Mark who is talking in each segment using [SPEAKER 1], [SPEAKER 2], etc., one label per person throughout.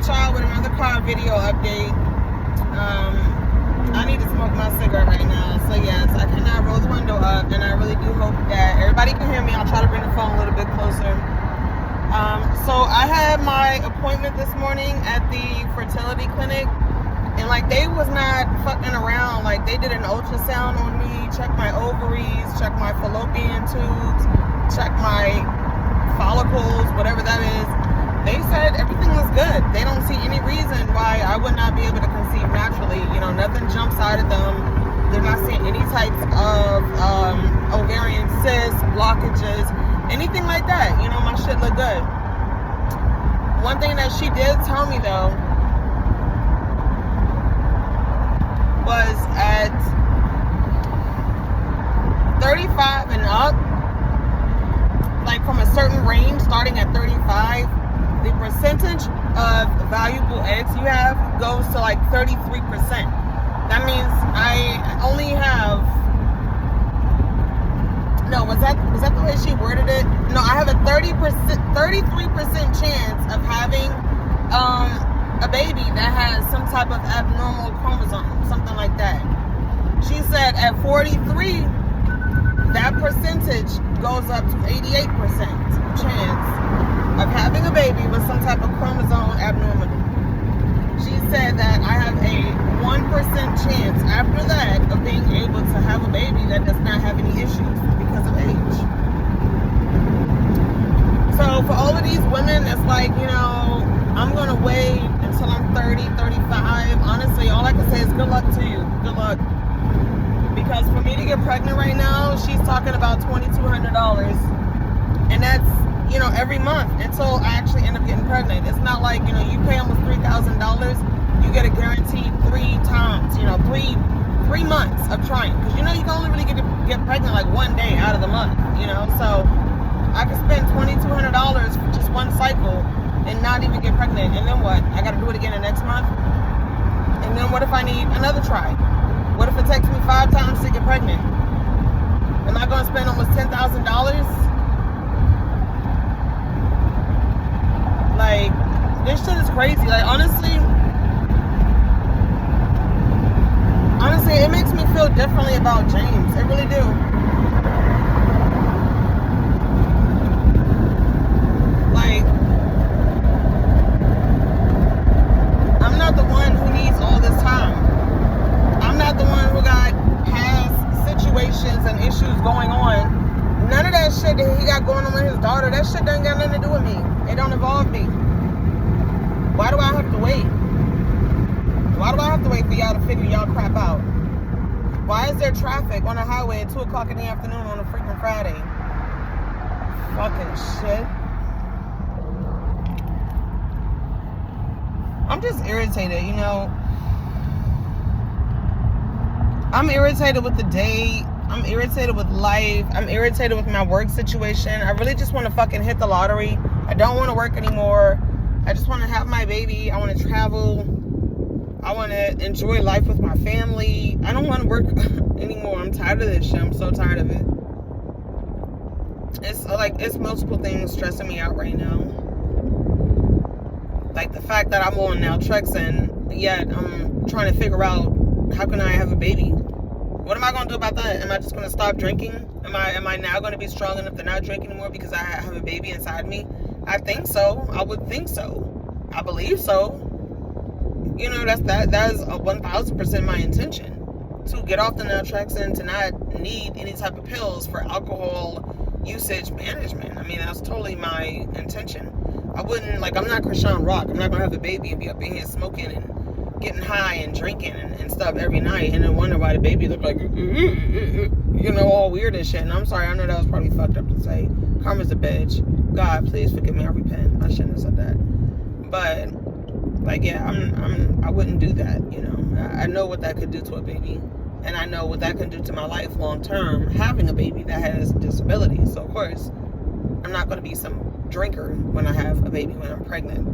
[SPEAKER 1] y'all with another car video update. I need to smoke my cigarette right now. So yes, I cannot roll the window up, and I really do hope that everybody can hear me. I'll try to bring the phone a little bit closer. So I had my appointment this morning at the fertility clinic, and like they was not fucking around. Like they did an ultrasound on me, checked my ovaries, checked my fallopian tubes, checked my follicles, whatever that is. They said everything was good. They don't see any reason why I would not be able to conceive naturally. You know, nothing jumps out at them. They're not seeing any types of ovarian cysts, blockages, anything like that. You know, my shit look good. One thing that she did tell me though was at 35 and up, like from a certain range, starting at 35, the percentage of valuable eggs you have goes to like 33%. That means I only have, no, was that the way she worded it? No, I have a 33% chance of having a baby that has some type of abnormal chromosome, something like that. She said at 43, that percentage goes up to 88% chance of having a baby with some type of chromosome abnormality. She said that I have a 1% chance after that of being able to have a baby that does not have any issues because of age. So for all of these women, it's like, you know, I'm going to wait until I'm 30, 35. Honestly, all I can say is good luck to you. Good luck. Because for me to get pregnant right now, she's talking about $2,200. And that's, you know, every month until I actually end up getting pregnant. It's not like, you know, you pay almost $3,000, you get a guaranteed 3 times, you know, three months of trying. Because, you know, you can only really get pregnant like one day out of the month, you know. So I could spend $2,200 for just one cycle and not even get pregnant. And then what? I got to do it again the next month? And then what if I need another try? What if it takes me 5 times to get pregnant? Am I going to spend almost $10,000? Like, this shit is crazy. Like, honestly, it makes me feel differently about James. It really do. Like, I'm not the one who needs all this time. I'm not the one who got past situations and issues going on. None of that shit that he got going on with his daughter, that shit doesn't got nothing to do with me. It don't involve me. Why do I have to wait? Why do I have to wait for y'all to figure y'all crap out? Why is there traffic on the highway at 2 o'clock in the afternoon on a freaking Friday? Fucking shit. I'm just irritated, you know. I'm irritated with the day. I'm irritated with life. I'm irritated with my work situation. I really just want to fucking hit the lottery. I don't want to work anymore. I just want to have my baby. I want to travel. I want to enjoy life with my family. I don't want to work anymore. I'm tired of this shit. I'm so tired of it. It's multiple things stressing me out right now. Like the fact that I'm on naltrexone, yet I'm trying to figure out how can I have a baby. What am I going to do about that? Am I just going to stop drinking? Am I now going to be strong enough to not drink anymore because I have a baby inside me? I think so. I would think so. I believe so. You know, that is 1,000% my intention. To get off the naltrexone, to not need any type of pills for alcohol usage management. I mean, that's totally my intention. I wouldn't, like, I'm not Krishan Rock. I'm not going to have a baby and be up in here smoking and getting high and drinking and stuff every night and then wonder why the baby looked like, you know, all weird and shit. And I'm sorry, I know that was probably fucked up to say. Karma's a bitch. God, please forgive me. I repent. I shouldn't have said that. But, like, yeah, I wouldn't do that, you know. I know what that could do to a baby. And I know what that can do to my life long term, having a baby that has disabilities. So, of course, I'm not going to be some drinker when I have a baby when I'm pregnant.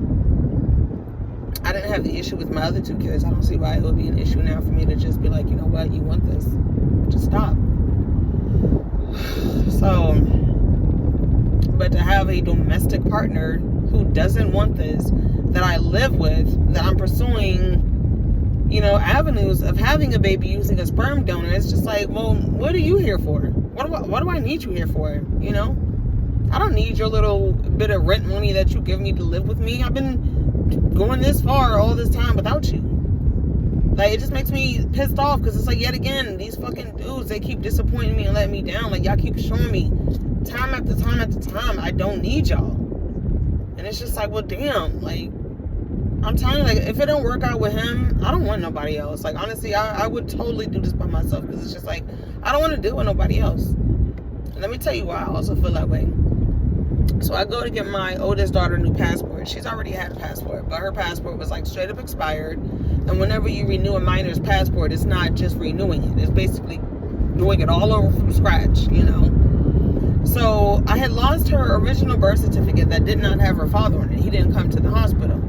[SPEAKER 1] I didn't have the issue with my other 2 kids. I don't see why it would be an issue now for me to just be like, you know what, you want this, just stop. So, but to have a domestic partner who doesn't want this, that I live with, that I'm pursuing, avenues of having a baby using a sperm donor. It's just like, well, what are you here for? What do I need you here for? I don't need your little bit of rent money that you give me to live with me. I've been going this far all this time without you. Like, it just makes me pissed off, because it's like, yet again, these fucking dudes, they keep disappointing me and letting me down. Like, y'all keep showing me time after time after time I don't need y'all. And it's just like, well, damn, like, I'm telling you, like, if it don't work out with him, I don't want nobody else. Like, honestly, I would totally do this by myself, because it's just like, I don't want to deal with nobody else. And let me tell you why I also feel that way. So I go to get my oldest daughter a new passport. She's already had a passport, but her passport was like straight up expired. And whenever you renew a minor's passport, it's not just renewing it. It's basically doing it all over from scratch, So I had lost her original birth certificate that did not have her father on it. He didn't come to the hospital.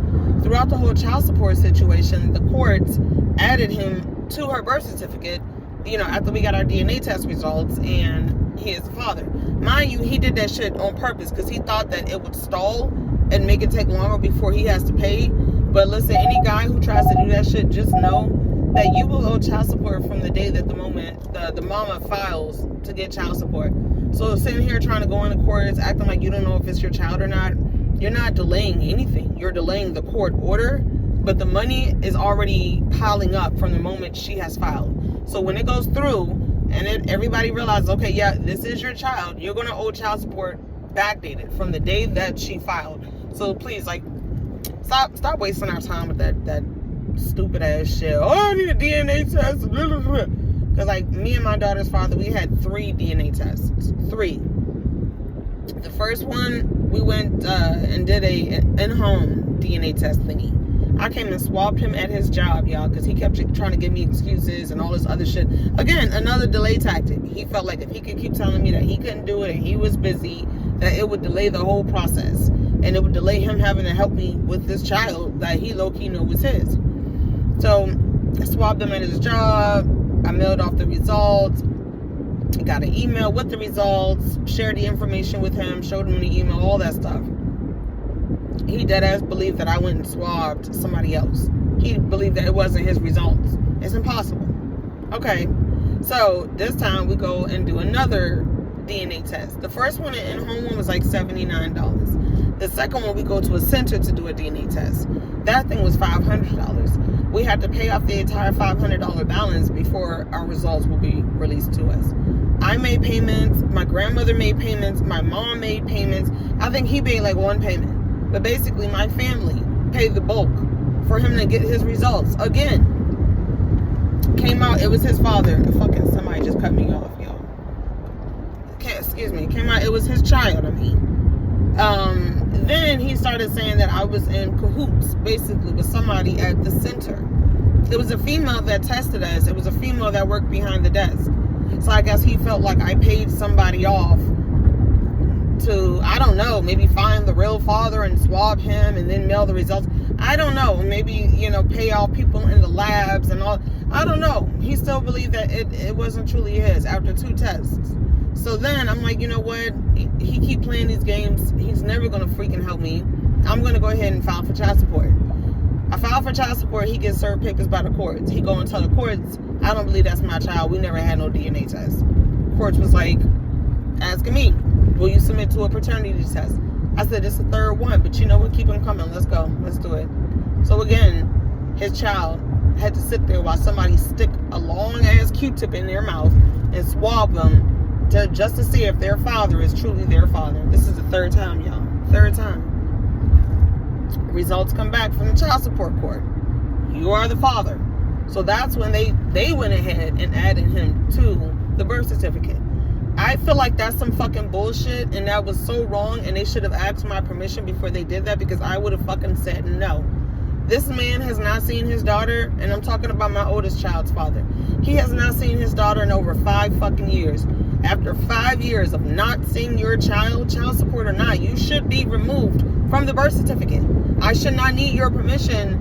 [SPEAKER 1] Throughout the whole child support situation, the courts added him to her birth certificate, after we got our DNA test results, and he is the father. Mind you, he did that shit on purpose, because he thought that it would stall and make it take longer before he has to pay. But listen, any guy who tries to do that shit, just know that you will owe child support from the day that the mama files to get child support. So sitting here trying to go into courts, acting like you don't know if it's your child or not, you're not delaying anything. You're delaying the court order, but the money is already piling up from the moment she has filed. So when it goes through and everybody realizes, okay, yeah, this is your child, you're going to owe child support backdated from the day that she filed. So please, like, stop wasting our time with that stupid ass shit. Oh, I need a DNA test. Because, like, me and my daughter's father, we had 3 DNA tests. 3. The first one, we went and did a in-home DNA test thingy. I came and swabbed him at his job, y'all, because he kept trying to give me excuses and all this other shit. Again, another delay tactic. He felt like if he could keep telling me that he couldn't do it and he was busy, that it would delay the whole process. And it would delay him having to help me with this child that he low-key knew was his. So I swabbed him at his job. I mailed off the results. I got an email with the results. Shared the information with him. Showed him the email, all that stuff. He deadass believed that I went and swabbed somebody else. He believed that it wasn't his results. It's impossible. Okay, so this time we go and do another DNA test. The first one, the in-home one, was like $79. The second one, we go to a center to do a DNA test. That thing was $500. We had to pay off the entire $500 balance before our results will be released to us. I made payments. My grandmother made payments. My mom made payments. I think he made like one payment. But basically, my family paid the bulk for him to get his results. Again, came out, it was his father. Fucking somebody just cut me off, y'all. Excuse me. Came out, it was his child, Then he started saying that I was in cahoots, basically, with somebody at the center. It was a female that tested us. It was a female that worked behind the desk. So I guess he felt like I paid somebody off to, I don't know, maybe find the real father and swab him and then mail the results. I don't know. Maybe, pay off people in the labs and all. I don't know. He still believed that it wasn't truly his after 2 tests. So then I'm like, you know what? He keep playing these games. He's never going to freaking help me. I'm going to go ahead and file for child support. I filed for child support. He gets served papers by the courts. He go and tell the courts, I don't believe that's my child. We never had no DNA test. Courts was like, asking me, will you submit to a paternity test? I said, it's the 3rd one, but you know what? Keep them coming. Let's go. Let's do it. So again, his child had to sit there while somebody stick a long-ass Q-tip in their mouth and swab them just to see if their father is truly their father. This is the 3rd time, y'all. 3rd time. Results come back from the child support court. You are the father. So that's when they went ahead and added him to the birth certificate. I feel like that's some fucking bullshit, and that was so wrong, and they should have asked my permission before they did that, because I would have fucking said no. This man has not seen his daughter, and I'm talking about my oldest child's father. He has not seen his daughter in over 5 fucking years. After 5 years of not seeing your child support or not, you should be removed from the birth certificate. I should not need your permission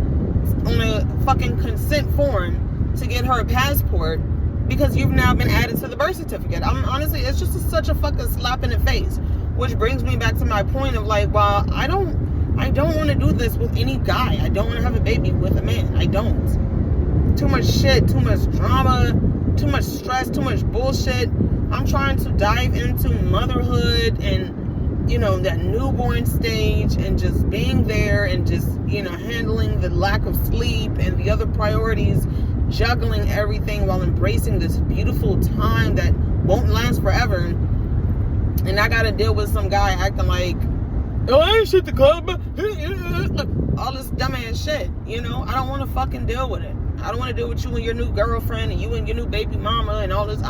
[SPEAKER 1] on a fucking consent form to get her a passport, because you've now been added to the birth certificate. Honestly, it's just such a fucking slap in the face. Which brings me back to my point of like, well, I don't I don't want to do this with any guy. I don't want to have a baby with a man. I don't. Too much shit, too much drama, too much stress, too much bullshit. I'm trying to dive into motherhood and, you know, that newborn stage and just being there and just, you know, handling the lack of sleep and the other priorities, juggling everything while embracing this beautiful time that won't last forever. And I gotta deal with some guy acting like, oh, I ain't shit the club. All this dumbass shit, you know? I don't want to fucking deal with it. I don't want to deal with you and your new girlfriend and you and your new baby mama and all this.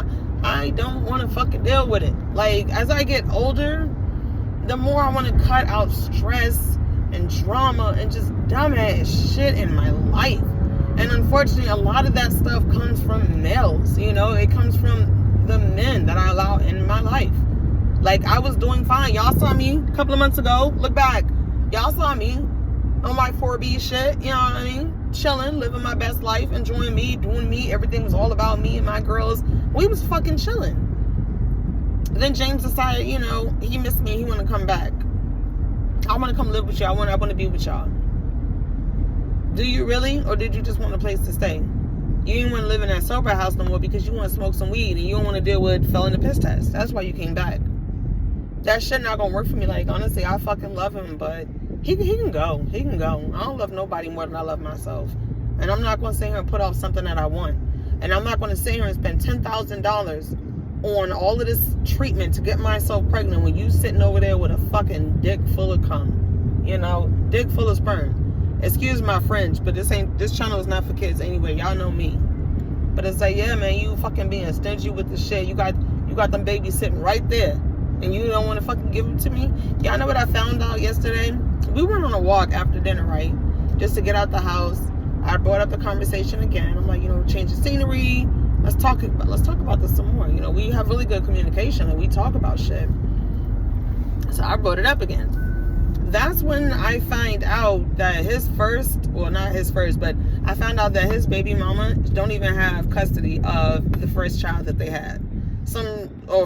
[SPEAKER 1] I don't want to fucking deal with it. Like, as I get older, the more I want to cut out stress and drama and just dumbass shit in my life. And unfortunately, a lot of that stuff comes from males, you know? It comes from the men that I allow in my life. Like, I was doing fine. Y'all saw me a couple of months ago. Look back. Y'all saw me on my 4B shit. You know what I mean? Chilling, living my best life, enjoying me, doing me. Everything was all about me and my girls. We was fucking chilling. Then James decided, you know, he missed me. He want to come back. I want to come live with y'all. I want to be with y'all. Do you really? Or did you just want a place to stay? You didn't want to live in that sober house no more because you want to smoke some weed and you don't want to deal with failing the piss test. That's why you came back. That shit not gonna work for me. Like, honestly, I fucking love him, but he can go. He can go. I don't love nobody more than I love myself. And I'm not gonna sit here and put off something that I want. And I'm not gonna sit here and spend $10,000 on all of this treatment to get myself pregnant when you sitting over there with a fucking dick full of cum. You know, dick full of sperm. Excuse my French, but this channel is not for kids anyway. Y'all know me. But it's like, yeah, man, you fucking being stingy with the shit. You got them babies sitting right there. And you don't want to fucking give them to me? Y'all know what I found out yesterday? We went on a walk after dinner, right? Just to get out the house. I brought up the conversation again. I'm like, you know, change the scenery. Let's talk about this some more. You know, we have really good communication and we talk about shit. So I brought it up again. That's when I find out that I found out that his baby mama don't even have custody of the first child that they had.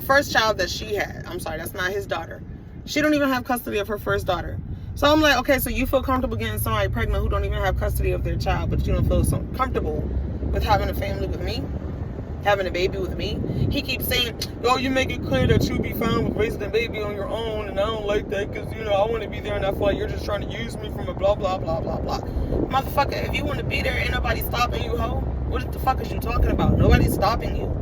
[SPEAKER 1] First child that she had. I'm sorry, that's not his daughter. She don't even have custody of her first daughter. So I'm like, okay, so you feel comfortable getting somebody pregnant who don't even have custody of their child, but you don't feel so comfortable with having a family with me? Having a baby with me? He keeps saying, oh, you make it clear that you be fine with raising a baby on your own, and I don't like that because, you know, I want to be there and I feel like you're just trying to use me from a blah, blah, blah, blah, blah. Motherfucker, if you want to be there, ain't nobody stopping you, ho. What the fuck is you talking about? Nobody's stopping you.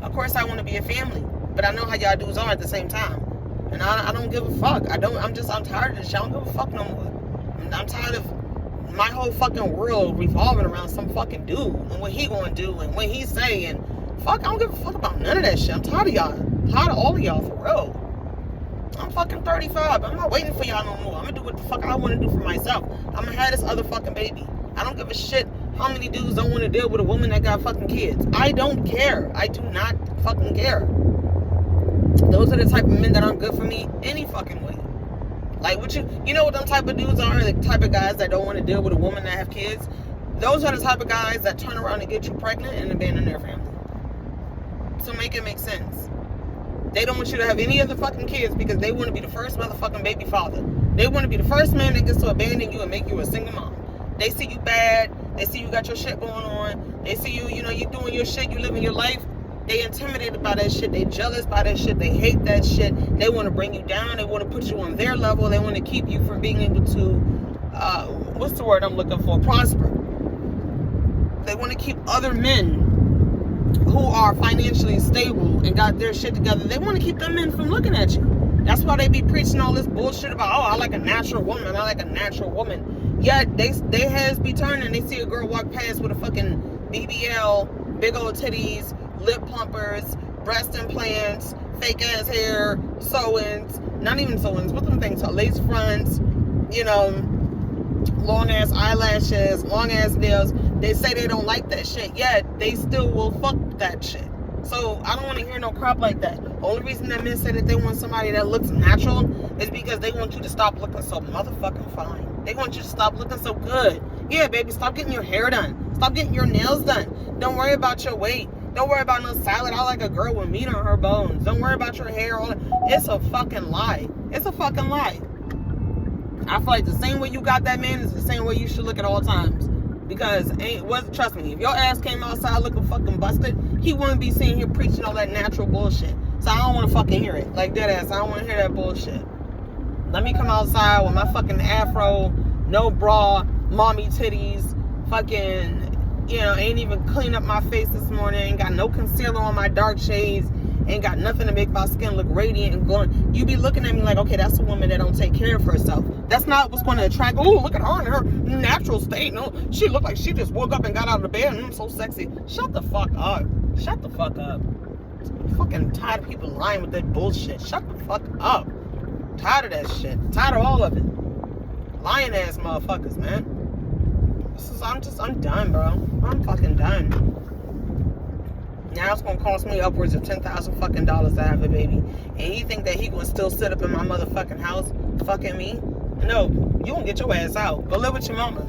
[SPEAKER 1] Of course I want to be a family, but I know how y'all dudes are at the same time. And I don't give a fuck. I'm tired of this shit. I don't give a fuck no more. I'm tired of my whole fucking world revolving around some fucking dude and what he gonna do and what he say and fuck, I don't give a fuck about none of that shit. I'm tired of y'all. I'm tired of all of y'all, for real. I'm fucking 35. I'm not waiting for y'all no more. I'm gonna do what the fuck I want to do for myself. I'm gonna have this other fucking baby. I don't give a shit how many dudes don't want to deal with a woman that got fucking kids. I don't care. I do not fucking care. Those are the type of men that aren't good for me any fucking way. Like, what you know what them type of dudes are? The type of guys that don't want to deal with a woman that have kids. Those are the type of guys that turn around and get you pregnant and abandon their family. So make it make sense. They don't want you to have any other fucking kids because they want to be the first motherfucking baby father. They want to be the first man that gets to abandon you and make you a single mom. They see you bad. They see you got your shit going on. They see you, you know, you doing your shit, you living your life. They intimidated by that shit. They jealous by that shit. They hate that shit. They want to bring you down. They want to put you on their level. They want to keep you from being able to, what's the word I'm looking for? Prosper. They want to keep other men who are financially stable and got their shit together. They want to keep them men from looking at you. That's why they be preaching all this bullshit about, oh, I like a natural woman. I like a natural woman. Yet they heads be turning. They see a girl walk past with a fucking BBL, big old titties, lip plumpers, breast implants, fake ass hair, sew-ins, not even sew-ins, what them things are, lace fronts, you know, long ass eyelashes, long ass nails. They say they don't like that shit, yet they still will fuck that shit. So I don't want to hear no crap like that. The only reason that men say that they want somebody that looks natural is because they want you to stop looking so motherfucking fine. They want you to stop looking so good. Yeah, baby, stop getting your hair done. Stop getting your nails done. Don't worry about your weight. Don't worry about no salad. I like a girl with meat on her bones. Don't worry about your hair. It's a fucking lie. It's a fucking lie. I feel like the same way you got that man is the same way you should look at all times. Because trust me, if your ass came outside looking fucking busted, he wouldn't be sitting here preaching all that natural bullshit. So I don't want to fucking hear it. Like, dead ass, I don't want to hear that bullshit. Let me come outside with my fucking afro, no bra, mommy titties, fucking, ain't even clean up my face this morning, ain't got no concealer on my dark shades, ain't got nothing to make my skin look radiant and glowing. You be looking at me like, okay, that's a woman that don't take care of herself. That's not what's going to attract. Oh, look at her in her natural state. No, she looked like she just woke up and got out of the bed. So sexy. Shut the fuck up. Shut the fuck up. I'm fucking tired of people lying with that bullshit. Shut the fuck up. Tired of that shit. Tired of all of it. Lying ass motherfuckers, man. I'm done, bro. I'm fucking done. Now it's gonna cost me upwards of $10,000 fucking dollars to have a baby. And you think that he gonna still sit up in my motherfucking house fucking me? No, you gonna get your ass out. Go live with your mama.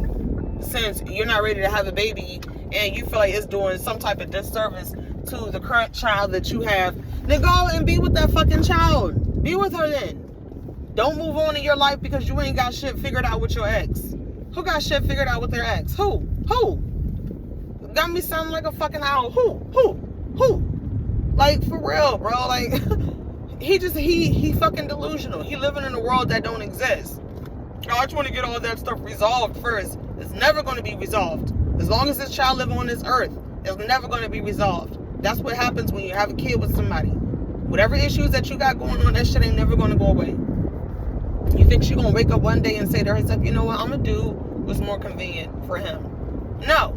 [SPEAKER 1] Since you're not ready to have a baby and you feel like it's doing some type of disservice to the current child that you have, then go and be with that fucking child. Be with her then. Don't move on in your life because you ain't got shit figured out with your ex. Who got shit figured out with their ex? Who? Got me sounding like a fucking owl. Who? Like, for real, bro. Like, he fucking delusional. He living in a world that don't exist. I just want to get all that stuff resolved first. It's never going to be resolved. As long as this child living on this earth, it's never going to be resolved. That's what happens when you have a kid with somebody. Whatever issues that you got going on, that shit ain't never going to go away. You think she going to wake up one day and say to herself, you know what, I'm going to do what's more convenient for him. No.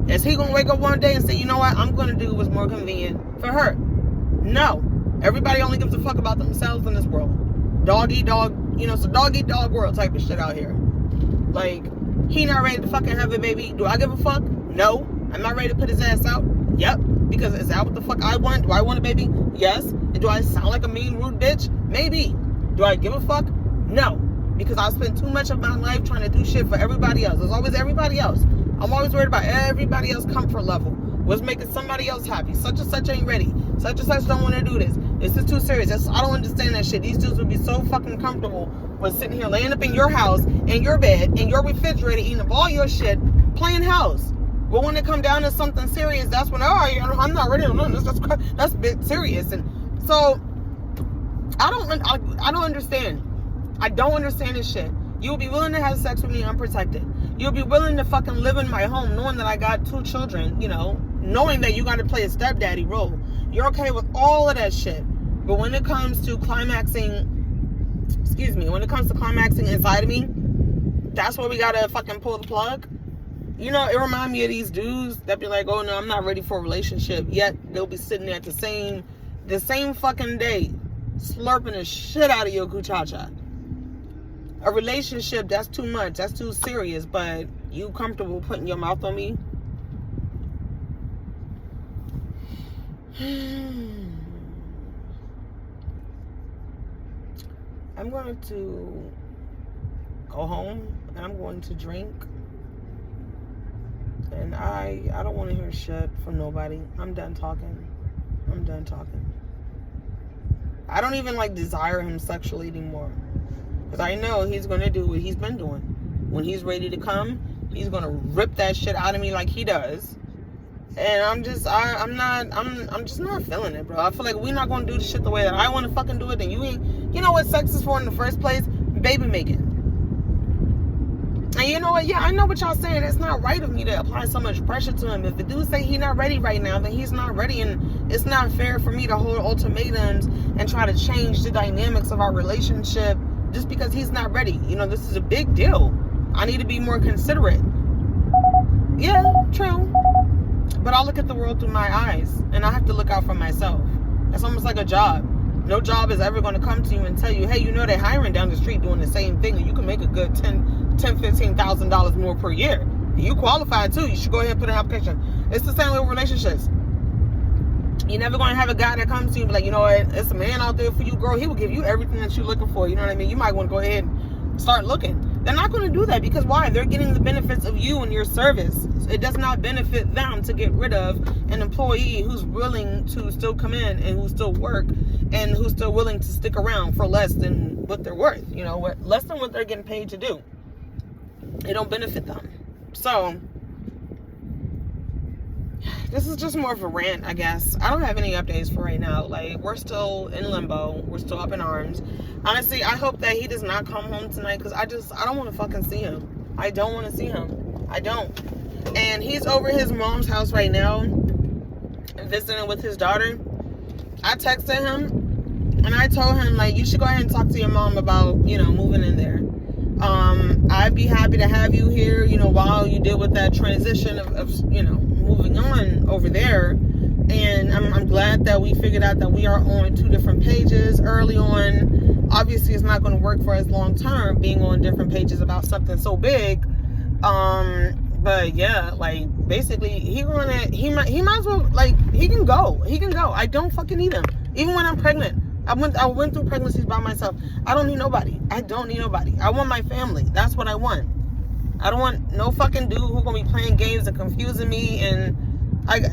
[SPEAKER 1] Is he going to wake up one day and say, you know what, I'm going to do what's more convenient for her? No. Everybody only gives a fuck about themselves in this world. Dog eat dog, it's a dog eat dog world type of shit out here. Like, he not ready to fucking have a baby. Do I give a fuck? No. I'm not ready to put his ass out? Yep. Because is that what the fuck I want? Do I want a baby? Yes. And do I sound like a mean, rude bitch? Maybe. Do I give a fuck? No. Because I spend too much of my life trying to do shit for everybody else. There's always everybody else. I'm always worried about everybody else's comfort level. What's making somebody else happy? Such and such ain't ready. Such and such don't want to do this. This is too serious. I don't understand that shit. These dudes would be so fucking comfortable with sitting here laying up in your house, in your bed, in your refrigerator, eating up all your shit, playing house. But when it come down to something serious, that's when, I'm not ready to learn this. That's a bit serious. And so, I don't understand. I don't understand this shit. You'll be willing to have sex with me unprotected. You'll be willing to fucking live in my home knowing that I got 2 children, knowing that you got to play a stepdaddy role. You're okay with all of that shit. But when it comes to climaxing inside of me, that's where we got to fucking pull the plug. It reminds me of these dudes that be like, oh no, I'm not ready for a relationship. Yet they'll be sitting there the same fucking day, slurping the shit out of your kuchacha. A relationship, that's too much. That's too serious. But you comfortable putting your mouth on me? I'm going to go home and I'm going to drink. And I don't want to hear shit from nobody. I'm done talking. I don't even desire him sexually anymore. Because I know he's going to do what he's been doing. When he's ready to come, he's going to rip that shit out of me like he does. And I'm just not feeling it, bro. I feel like we're not going to do the shit the way that I want to fucking do it. Then you ain't, you know what sex is for in the first place? Baby making. And you know what? Yeah, I know what y'all saying. It's not right of me to apply so much pressure to him. If the dude say he not ready right now, then he's not ready. And it's not fair for me to hold ultimatums and try to change the dynamics of our relationship just because he's not ready. This is a big deal. I need to be more considerate. Yeah, true. But I look at the world through my eyes, and I have to look out for myself. It's almost like a job. No job is ever going to come to you and tell you, hey, they're hiring down the street doing the same thing, and you can make a good $15,000 more per year. You qualify too. You should go ahead and put an application. It's the same way with relationships. You're never going to have a guy that comes to you and be like, you know what, it's a man out there for you, girl. He will give you everything that you're looking for. You know what I mean? You might want to go ahead and start looking. They're not going to do that because why? They're getting the benefits of you and your service. It does not benefit them to get rid of an employee who's willing to still come in and who still work and who's still willing to stick around for less than what they're worth. You know, less than what they're getting paid to do. It don't benefit them. So this is just more of a rant, I guess. I don't have any updates for right now. Like, we're still in limbo. We're still up in arms. Honestly, I hope that he does not come home tonight because I don't want to fucking see him. I don't want to see him. I don't. And he's over his mom's house right now, visiting with his daughter. I texted him and I told him, like, you should go ahead and talk to your mom about, you know, moving in there. I'd be happy to have you here, you know, while you deal with that transition of you know, moving on over there. And I'm glad that we figured out that we are on 2 different pages early on. Obviously, it's not going to work for us long term being on different pages about something so big. But yeah, like, basically, he might as well, like, he can go. I don't fucking need him. Even when I'm pregnant. I went through pregnancies by myself. I don't need nobody. I want my family. That's what I want. I don't want no fucking dude who's gonna be playing games and confusing me and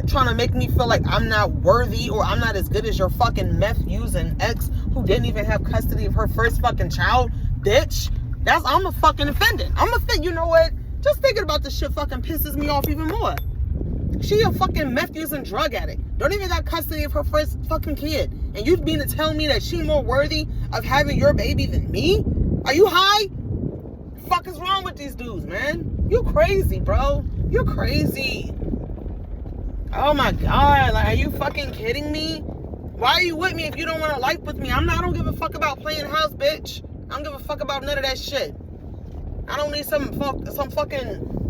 [SPEAKER 1] trying to make me feel like I'm not worthy or I'm not as good as your fucking meth using ex who didn't even have custody of her first fucking child, bitch. I'm a fucking offended. You know what? Just thinking about this shit fucking pisses me off even more. She a fucking meth using drug addict. Don't even got custody of her first fucking kid. And you mean to tell me that she more worthy of having your baby than me? Are you high? The fuck is wrong with these dudes, man? You crazy, bro. You're crazy. Oh my God. Like, are you fucking kidding me? Why are you with me if you don't want to life with me? I don't give a fuck about playing house, bitch. I don't give a fuck about none of that shit. I don't need some fucking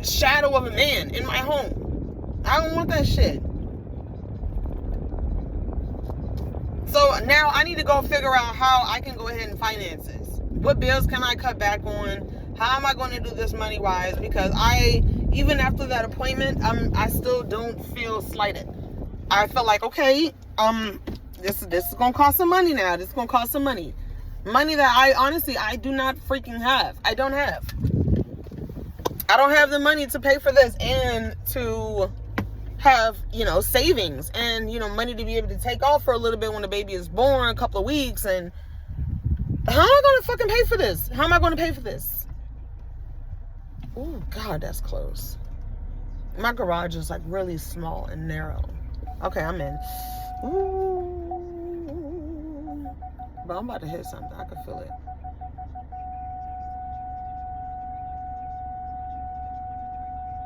[SPEAKER 1] shadow of a man in my home. I don't want that shit. So now I need to go figure out how I can go ahead and finance this. What bills can I cut back on? How am I going to do this money wise? Because even after that appointment, I still don't feel slighted. I felt like, okay, this is gonna cost some money now. This is gonna cost some money. Money that I do not freaking have. I don't have the money to pay for this and to have, you know, savings and, you know, money to be able to take off for a little bit when the baby is born, a couple of weeks. And how am I going to fucking pay for this? How am I going to pay for this? Oh God, that's close. My garage is like really small and narrow. Okay, I'm in. Ooh. Bro, I'm about to hit something. I can feel it.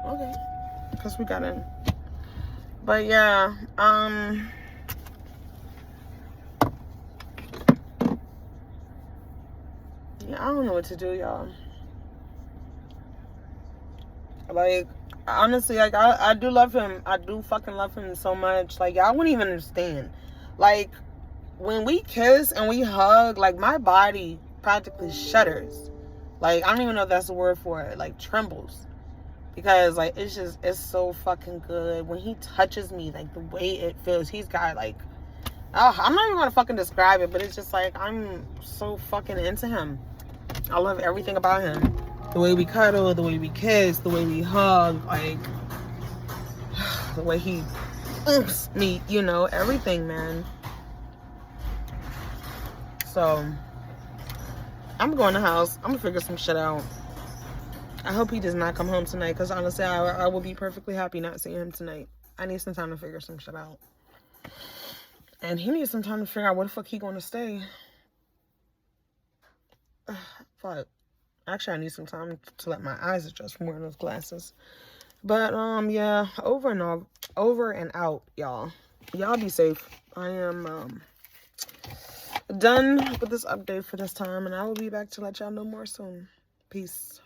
[SPEAKER 1] Okay. Because we got in. But yeah, yeah, I don't know what to do, y'all. Like, honestly, like, I do love him. I do fucking love him so much. Like, y'all wouldn't even understand. Like, when we kiss and we hug, like, my body practically shudders. Like, I don't even know if that's the word for it. Like, trembles. Because, like, it's so fucking good. When he touches me, like, the way it feels, he's got, like, I'm not even gonna fucking describe it, but it's just, like, I'm so fucking into him. I love everything about him. The way we cuddle, the way we kiss, the way we hug, like, the way he oops me, you know, everything, man. So, I'm going to the house. I'm gonna figure some shit out. I hope he does not come home tonight, because honestly, I will be perfectly happy not seeing him tonight. I need some time to figure some shit out. And he needs some time to figure out where the fuck he going to stay. Fuck. Actually, I need some time to let my eyes adjust from wearing those glasses. But, yeah, over and out, y'all. Y'all be safe. I am, done with this update for this time, and I will be back to let y'all know more soon. Peace.